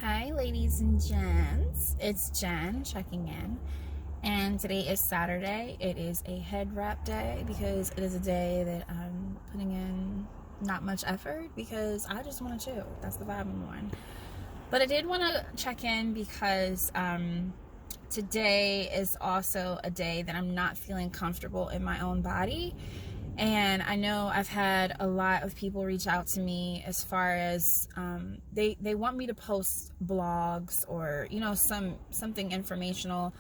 Hi, ladies and gents. It's Jen checking in, and today is Saturday. It is a head wrap day because it is a day that I'm putting in not much effort because I just want to chill. That's the vibe I'm on. But I did want to check in because today is also a day that I'm not feeling comfortable in my own body. And I know I've had a lot of people reach out to me as far as they want me to post blogs or something informational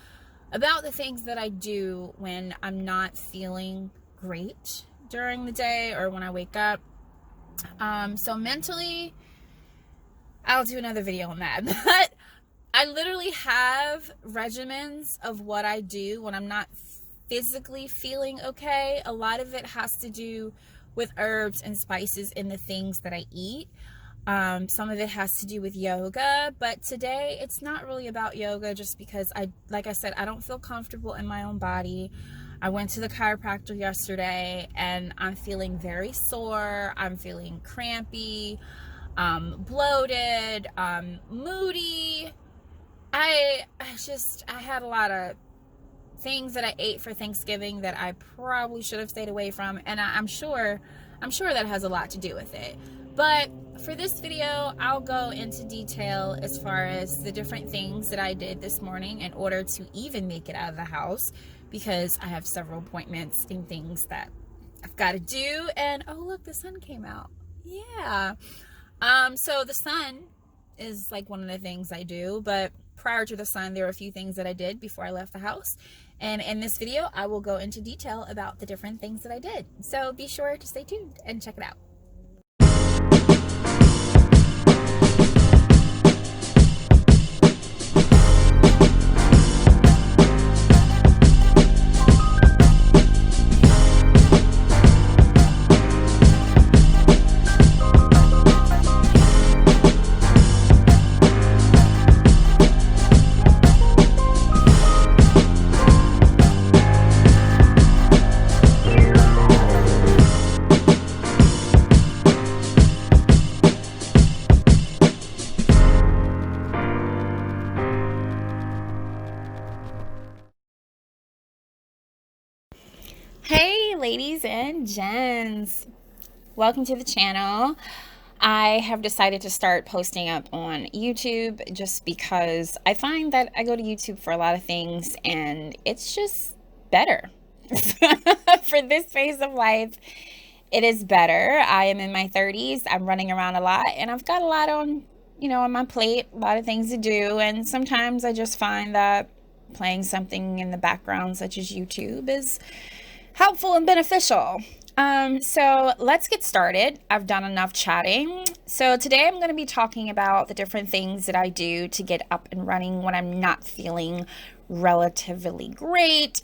about the things that I do when I'm not feeling great during the day or when I wake up. So mentally, I'll do another video on that. But I literally have regimens of what I do when I'm not physically feeling okay. A lot of it has to do with herbs and spices in the things that I eat. Some of it has to do with yoga, but today it's not really about yoga just because like I said, I don't feel comfortable in my own body. I went to the chiropractor yesterday and I'm feeling very sore. I'm feeling crampy, bloated, moody. I had a lot of things that I ate for Thanksgiving that I probably should have stayed away from, and I'm sure that has a lot to do with it. But for this video, I'll go into detail as far as the different things that I did this morning in order to even make it out of the house, because I have several appointments and things that I've got to do. And oh look, the sun came out. Yeah. So the sun is like one of the things I do, but prior to the sun, there were a few things that I did before I left the house. And in this video, I will go into detail about the different things that I did. So be sure to stay tuned and check it out. Hey, ladies and gents. Welcome to the channel. I have decided to start posting up on YouTube just because I find that I go to YouTube for a lot of things and it's just better. For this phase of life, it is better. I am in my 30s. I'm running around a lot and I've got a lot on my plate, a lot of things to do. And sometimes I just find that playing something in the background, such as YouTube, is helpful and beneficial. So let's get started. I've done enough chatting. So today I'm going to be talking about the different things that I do to get up and running when I'm not feeling relatively great.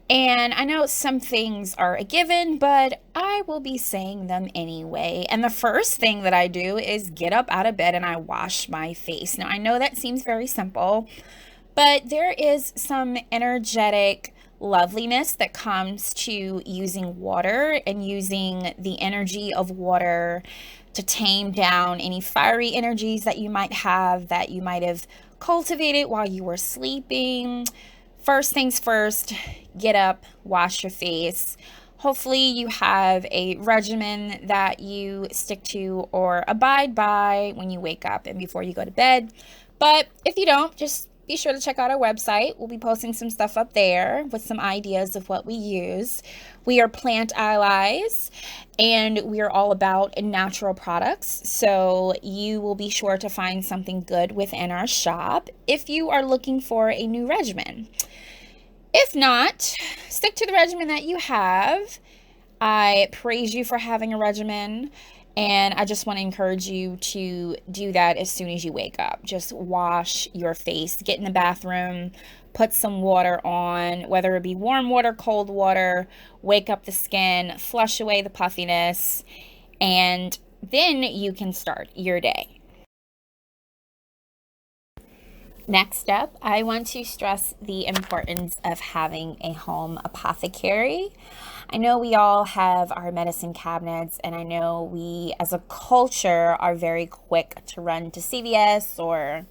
And I know some things are a given, but I will be saying them anyway. And the first thing that I do is get up out of bed and I wash my face. Now, I know that seems very simple, but there is some energetic loveliness that comes to using water and using the energy of water to tame down any fiery energies that you might have cultivated while you were sleeping. First things first, get up, wash your face. Hopefully you have a regimen that you stick to or abide by when you wake up and before you go to bed. But if you don't, just be sure to check out our website. We'll be posting some stuff up there with some ideas of what we use. We are plant allies and we are all about natural products. So you will be sure to find something good within our shop if you are looking for a new regimen. If not, stick to the regimen that you have. I praise you for having a regimen. And I just want to encourage you to do that as soon as you wake up. Just wash your face, get in the bathroom, put some water on, whether it be warm water, cold water, wake up the skin, flush away the puffiness, and then you can start your day. Next up, I want to stress the importance of having a home apothecary. I know we all have our medicine cabinets, and I know we as a culture are very quick to run to CVS or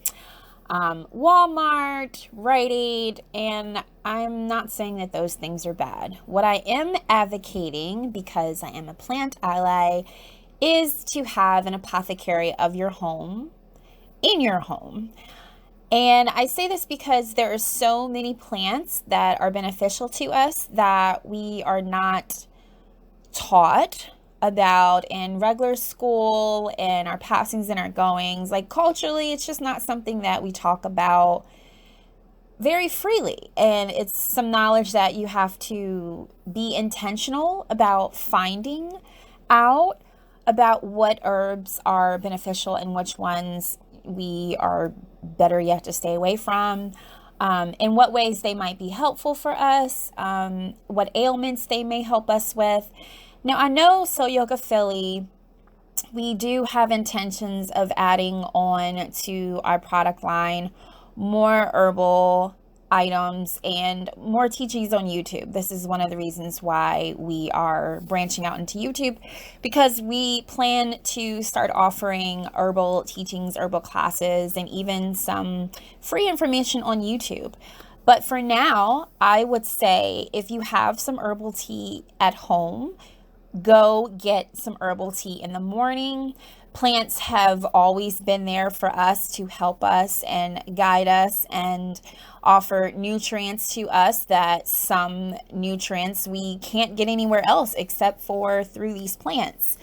Walmart, Rite Aid, and I'm not saying that those things are bad. What I am advocating, because I am a plant ally, is to have an apothecary of your home, in your home. And I say this because there are so many plants that are beneficial to us that we are not taught about in regular school and our passings and our goings. Like culturally, it's just not something that we talk about very freely. And it's some knowledge that you have to be intentional about finding out about what herbs are beneficial and which ones we are better yet to stay away from. In what ways they might be helpful for us, what ailments they may help us with. Now, I know So Yoga Philly, we do have intentions of adding on to our product line more herbal items and more teachings on YouTube. This is one of the reasons why we are branching out into YouTube, because we plan to start offering herbal teachings, herbal classes, and even some free information on YouTube. But for now, I would say if you have some herbal tea at home, go get some herbal tea in the morning. Plants have always been there for us to help us and guide us and offer nutrients to us, that some nutrients we can't get anywhere else except for through these plants.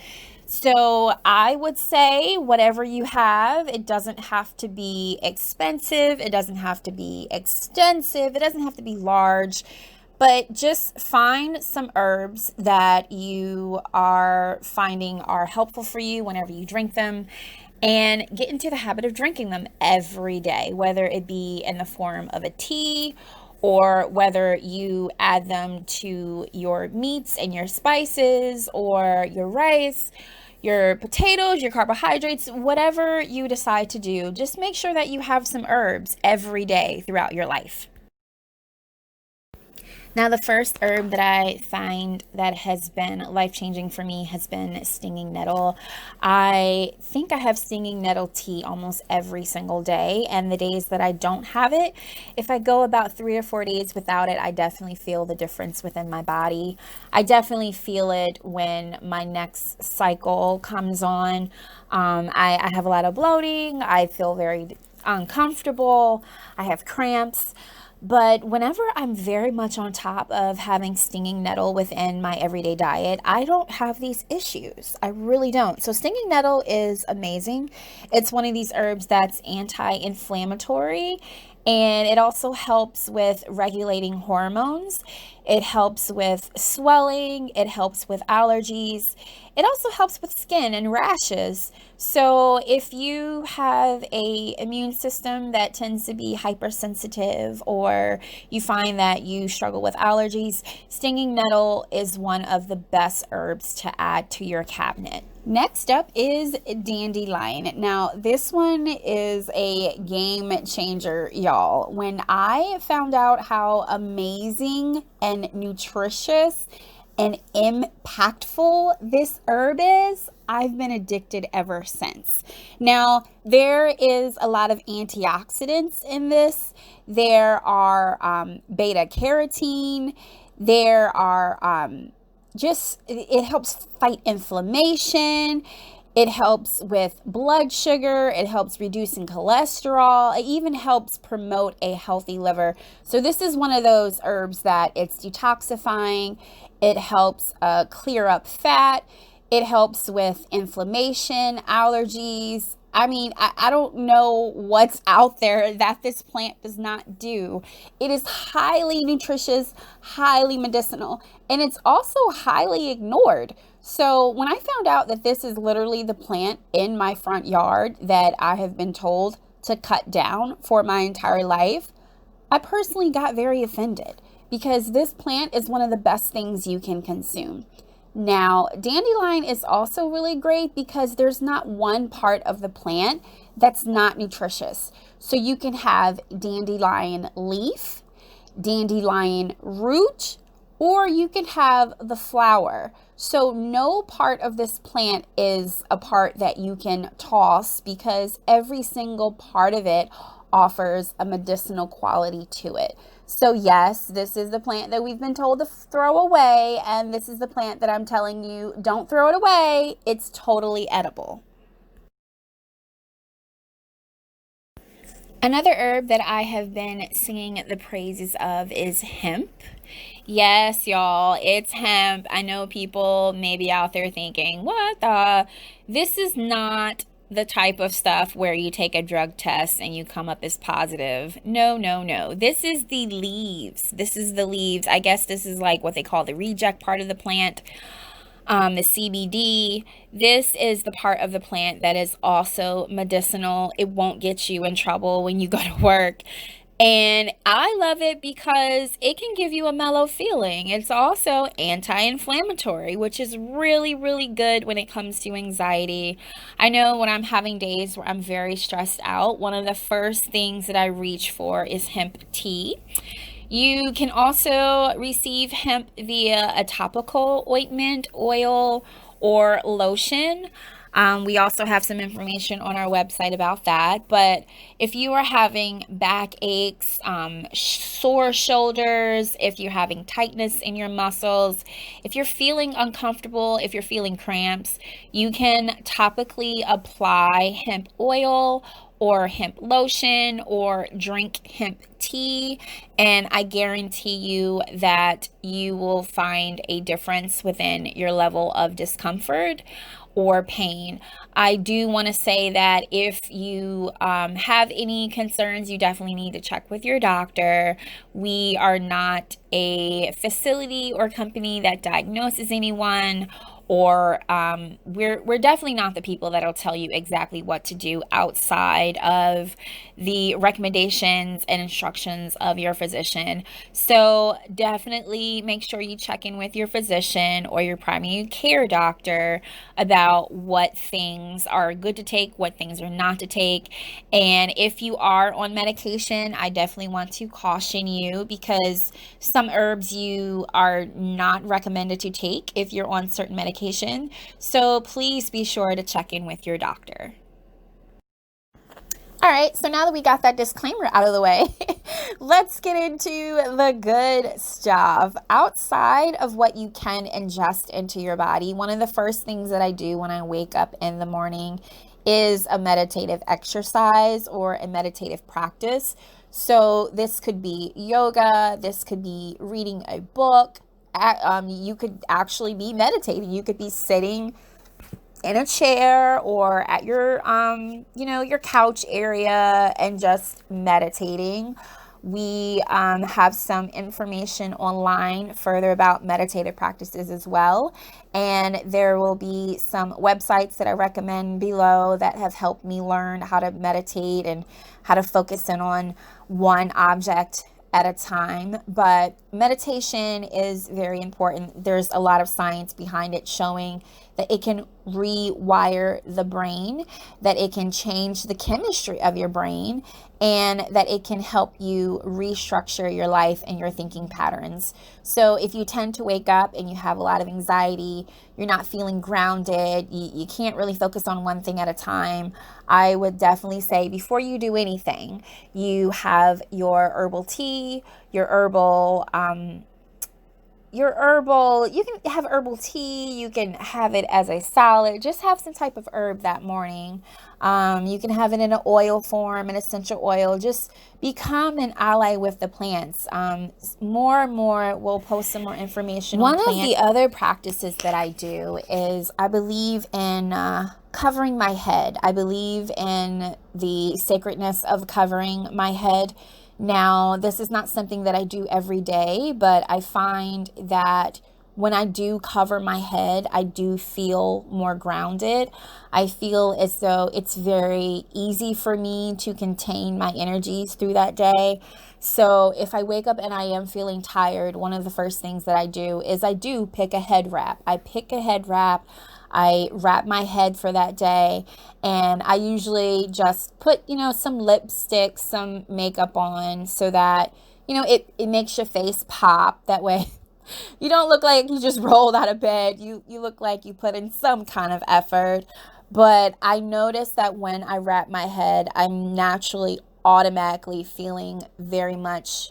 So I would say whatever you have, it doesn't have to be expensive, it doesn't have to be extensive, it doesn't have to be large. But just find some herbs that you are finding are helpful for you whenever you drink them, and get into the habit of drinking them every day, whether it be in the form of a tea or whether you add them to your meats and your spices or your rice, your potatoes, your carbohydrates, whatever you decide to do. Just make sure that you have some herbs every day throughout your life. Now, the first herb that I find that has been life-changing for me has been stinging nettle. I think I have stinging nettle tea almost every single day, and the days that I don't have it, if I go about 3 or 4 days without it, I definitely feel the difference within my body. I definitely feel it when my next cycle comes on. I have a lot of bloating. I feel very uncomfortable. I have cramps. But whenever I'm very much on top of having stinging nettle within my everyday diet, I don't have these issues. I really don't. So stinging nettle is amazing. It's one of these herbs that's anti-inflammatory, and it also helps with regulating hormones. It helps with swelling. It helps with allergies. It also helps with skin and rashes. So if you have a immune system that tends to be hypersensitive, or you find that you struggle with allergies, stinging nettle is one of the best herbs to add to your cabinet. Next up is dandelion. Now, this one is a game changer, y'all. When I found out how amazing and nutritious and impactful this herb is, I've been addicted ever since. Now, there is a lot of antioxidants in this. There are beta carotene. There are it helps fight inflammation. It helps with blood sugar. It helps reducing cholesterol. It even helps promote a healthy liver. So this is one of those herbs that it's detoxifying. It helps clear up fat. It helps with inflammation, allergies. I mean, I don't know what's out there that this plant does not do. It is highly nutritious, highly medicinal, and it's also highly ignored. So when I found out that this is literally the plant in my front yard that I have been told to cut down for my entire life, I personally got very offended, because this plant is one of the best things you can consume. Now, dandelion is also really great because there's not one part of the plant that's not nutritious. So you can have dandelion leaf, dandelion root, or you can have the flower. So no part of this plant is a part that you can toss, because every single part of it offers a medicinal quality to it. So yes, this is the plant that we've been told to throw away, and this is the plant that I'm telling you, don't throw it away. It's totally edible. Another herb that I have been singing the praises of is hemp. Yes, y'all, it's hemp. I know people maybe out there thinking, what the? This is not the type of stuff where you take a drug test and you come up as positive. No, no, no. This is the leaves. This is the leaves. I guess this is like what they call the reject part of the plant, the CBD. This is the part of the plant that is also medicinal. It won't get you in trouble when you go to work. And I love it because it can give you a mellow feeling. It's also anti-inflammatory, which is really, really good when it comes to anxiety. I know when I'm having days where I'm very stressed out, one of the first things that I reach for is hemp tea. You can also receive hemp via a topical ointment, oil, or lotion. We also have some information on our website about that. But if you are having back aches, sore shoulders, if you're having tightness in your muscles, if you're feeling uncomfortable, if you're feeling cramps, you can topically apply hemp oil or hemp lotion or drink hemp tea, and I guarantee you that you will find a difference within your level of discomfort or pain. I do want to say that if you have any concerns, you definitely need to check with your doctor. We are not a facility or company that diagnoses anyone, or we're definitely not the people that'll tell you exactly what to do outside of the recommendations and instructions of your physician. So definitely make sure you check in with your physician or your primary care doctor about what things are good to take, what things are not to take. And if you are on medication, I definitely want to caution you, because some herbs you are not recommended to take if you're on certain medication. So please be sure to check in with your doctor. All right, so now that we got that disclaimer out of the way, let's get into the good stuff. Outside of what you can ingest into your body, one of the first things that I do when I wake up in the morning is a meditative exercise or a meditative practice. So this could be yoga, this could be reading a book. You could actually be meditating. You could be sitting in a chair or at your your couch area and just meditating. We have some information online further about meditative practices as well, and there will be some websites that I recommend below that have helped me learn how to meditate and how to focus in on one object at a time. But meditation is very important. There's a lot of science behind it showing that it can rewire the brain, that it can change the chemistry of your brain, and that it can help you restructure your life and your thinking patterns. So if you tend to wake up and you have a lot of anxiety, you're not feeling grounded, you can't really focus on one thing at a time, I would definitely say before you do anything, you have your herbal tea, you can have herbal tea, you can have it as a salad, just have some type of herb that morning. You can have it in an oil form, an essential oil. Just become an ally with the plants. More and more, we'll post some more information on plants. One of the other practices that I do is I believe in covering my head. I believe in the sacredness of covering my head. Now, this is not something that I do every day, but I find that when I do cover my head, I do feel more grounded. I feel as though it's very easy for me to contain my energies through that day. So if I wake up and I am feeling tired, one of the first things that I do is I do pick a head wrap. I pick a head wrap. I wrap my head for that day, and I usually just put, some lipstick, some makeup on so that, it makes your face pop. That way you don't look like you just rolled out of bed. You look like you put in some kind of effort. But I notice that when I wrap my head, I'm naturally automatically feeling very much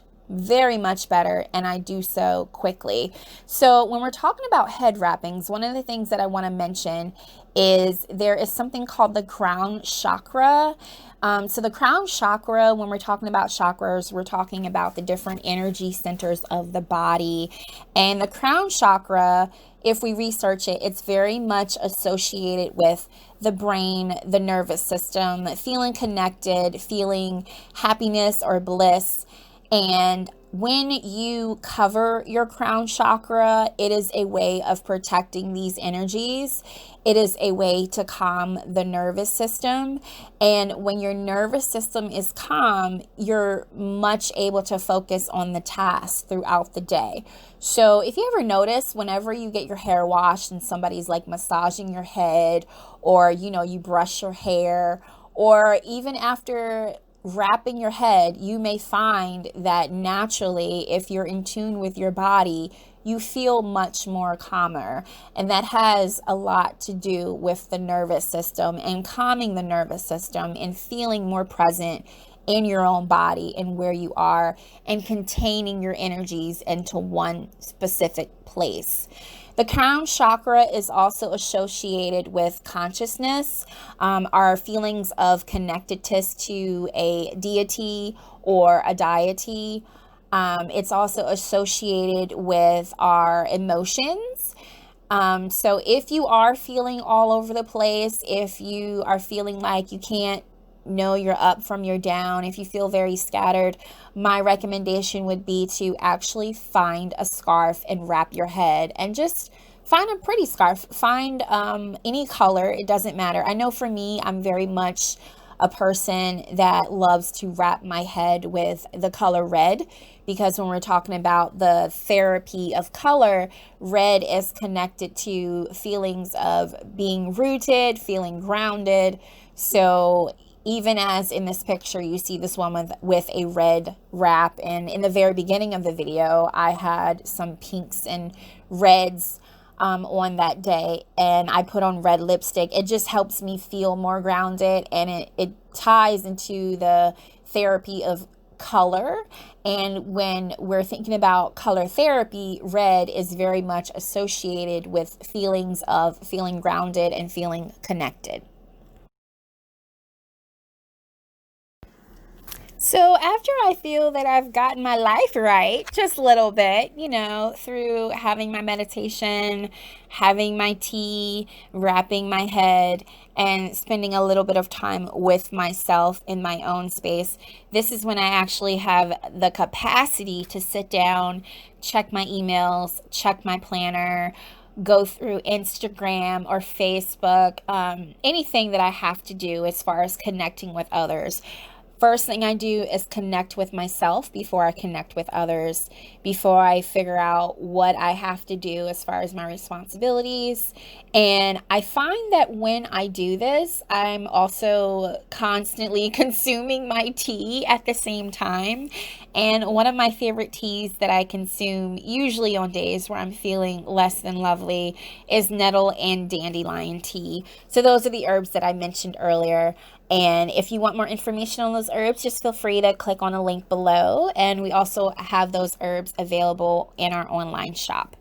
better, and I do so quickly. So when we're talking about head wrappings, one of the things that I want to mention is there is something called the crown chakra. So the crown chakra, when we're talking about chakras, we're talking about the different energy centers of the body. And the crown chakra, if we research it, it's very much associated with the brain, the nervous system, feeling connected, feeling happiness or bliss. And when you cover your crown chakra, it is a way of protecting these energies. It is a way to calm the nervous system. And when your nervous system is calm, you're much able to focus on the task throughout the day. So if you ever notice, whenever you get your hair washed and somebody's like massaging your head, or you brush your hair, or even after wrapping your head, you may find that naturally, if you're in tune with your body, you feel much more calmer. And that has a lot to do with the nervous system and calming the nervous system and feeling more present in your own body and where you are, and containing your energies into one specific place. The crown chakra is also associated with consciousness, our feelings of connectedness to a deity or a deity. It's also associated with our emotions. So if you are feeling all over the place, if you are feeling like you can't know you're up from your down, if you feel very scattered, my recommendation would be to actually find a scarf and wrap your head, and just find a pretty scarf. Find any color, it doesn't matter. I know for me, I'm very much a person that loves to wrap my head with the color red, because when we're talking about the therapy of color, red is connected to feelings of being rooted, feeling grounded. So even as in this picture, you see this woman with a red wrap. And in the very beginning of the video, I had some pinks and reds on that day, and I put on red lipstick. It just helps me feel more grounded, and it ties into the therapy of color. And when we're thinking about color therapy, red is very much associated with feelings of feeling grounded and feeling connected. So after I feel that I've gotten my life right, just a little bit, through having my meditation, having my tea, wrapping my head, and spending a little bit of time with myself in my own space, this is when I actually have the capacity to sit down, check my emails, check my planner, go through Instagram or Facebook, anything that I have to do as far as connecting with others. First thing I do is connect with myself before I connect with others, before I figure out what I have to do as far as my responsibilities. And I find that when I do this, I'm also constantly consuming my tea at the same time. And one of my favorite teas that I consume, usually on days where I'm feeling less than lovely, is nettle and dandelion tea. So those are the herbs that I mentioned earlier. And if you want more information on those herbs, just feel free to click on the link below. And we also have those herbs available in our online shop.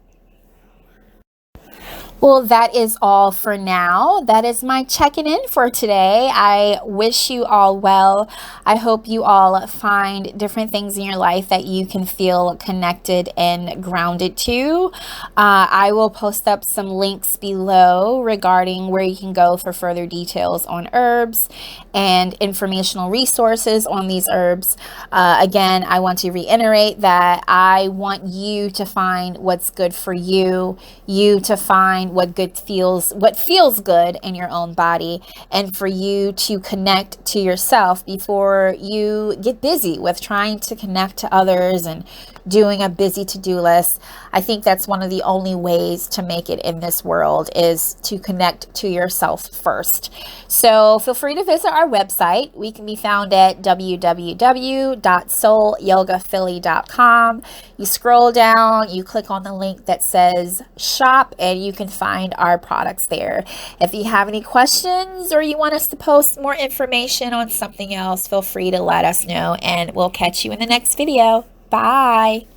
Well, that is all for now. That is my checking in for today. I wish you all well. I hope you all find different things in your life that you can feel connected and grounded to. I will post up some links below regarding where you can go for further details on herbs and informational resources on these herbs. Again, I want to reiterate that I want you to find what's good for you, you to find what feels good in your own body, and for you to connect to yourself before you get busy with trying to connect to others and doing a busy to-do list. I think that's one of the only ways to make it in this world, is to connect to yourself first. So feel free to visit our website. We can be found at www.soulyogafilly.com. You scroll down, you click on the link that says shop, and you can find find our products there. If you have any questions or you want us to post more information on something else, feel free to let us know, and we'll catch you in the next video. Bye.